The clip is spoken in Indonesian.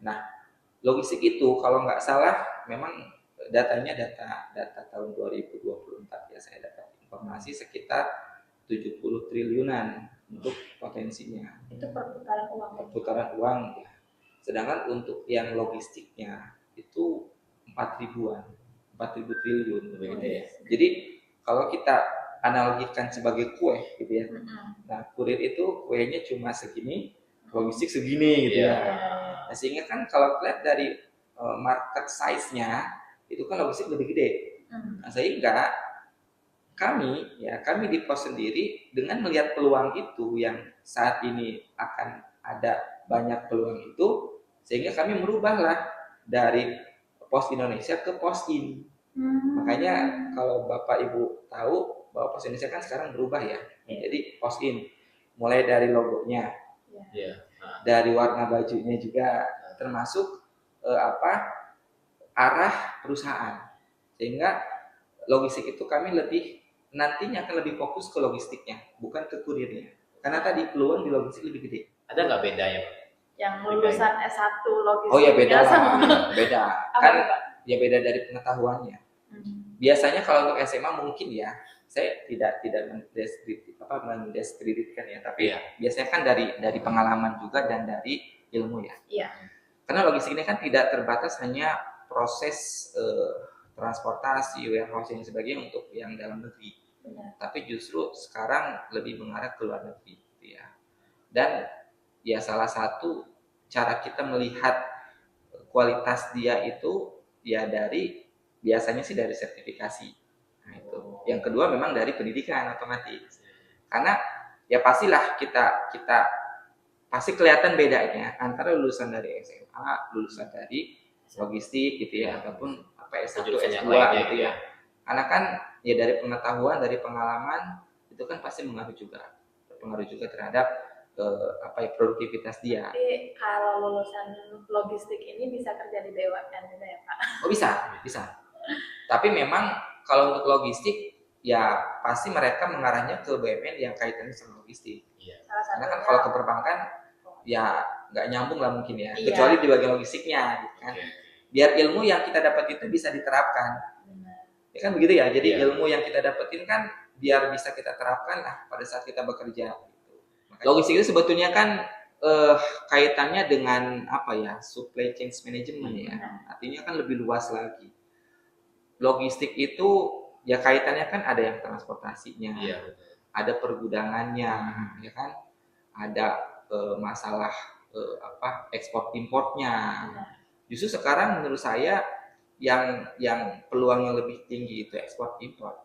Nah, logistik itu kalau nggak salah memang datanya data tahun 2024 ya, saya dapat informasi sekitar 70 triliunan untuk potensinya. Itu perputaran uang. Perputaran uang ya. Sedangkan untuk yang logistiknya itu 4.000 triliun begitu ya. Jadi kalau kita analogikan sebagai kue gitu ya. Nah, kurir itu kuenya cuma segini, logistik segini gitu ya. Nah, sehingga kan kalau lihat dari market size-nya itu kan logistik lebih gede. Nah, sehingga kami di pos sendiri dengan melihat peluang itu yang saat ini akan ada banyak peluang itu, sehingga kami merubahlah dari pos Indonesia ke pos in. Makanya kalau Bapak Ibu tahu bahwa pos Indonesia kan sekarang berubah ya, jadi pos in, mulai dari logonya, dari warna bajunya juga, termasuk arah perusahaan, sehingga logistik itu kami nantinya akan lebih fokus ke logistiknya, bukan ke kurirnya. Karena tadi peluang di logistik lebih gede. Ada nggak bedanya, Pak? Yang lulusan S1 logistik. Oh ya beda lah, sama beda. Kan ya beda dari pengetahuannya. Biasanya kalau untuk SMA mungkin ya, saya tidak mendiskreditkan ya, tapi biasanya kan dari pengalaman juga dan dari ilmu ya. Iya. Karena logistik ini kan tidak terbatas hanya proses transportasi, warehousing dan sebagainya untuk yang dalam negeri. Benar. Tapi justru sekarang lebih mengarah ke luar negeri gitu ya. Dan ya salah satu cara kita melihat kualitas dia itu ya biasanya sih dari sertifikasi. Nah, itu. Yang kedua memang dari pendidikan otomatis. Karena ya pastilah kita pasti kelihatan bedanya antara lulusan dari SMA, lulusan dari logistik gitu ya, ataupun S1, S2 gitu ya. Karena kan ya dari pengetahuan, dari pengalaman itu kan pasti berpengaruh juga terhadap produktivitas dia. Jadi kalau lulusan logistik ini bisa kerja di BUMN juga ya Pak? Oh bisa. Tapi memang kalau untuk logistik ya pasti mereka mengarahnya ke BUMN yang kaitannya sama logistik. Karena kan kalau ke perbankan ya nggak nyambung lah mungkin ya, kecuali di bagian logistiknya gitu kan. Biar ilmu yang kita dapat itu bisa diterapkan. Ya kan begitu ya. Jadi ilmu yang kita dapetin kan biar bisa kita terapkan lah pada saat kita bekerja. Logistik itu sebetulnya kan kaitannya dengan supply chain management ya. Artinya kan lebih luas lagi. Logistik itu ya kaitannya kan ada yang transportasinya, ada pergudangannya, ya kan, ada masalah ekspor importnya. Justru sekarang menurut saya yang peluangnya lebih tinggi itu ekspor impor.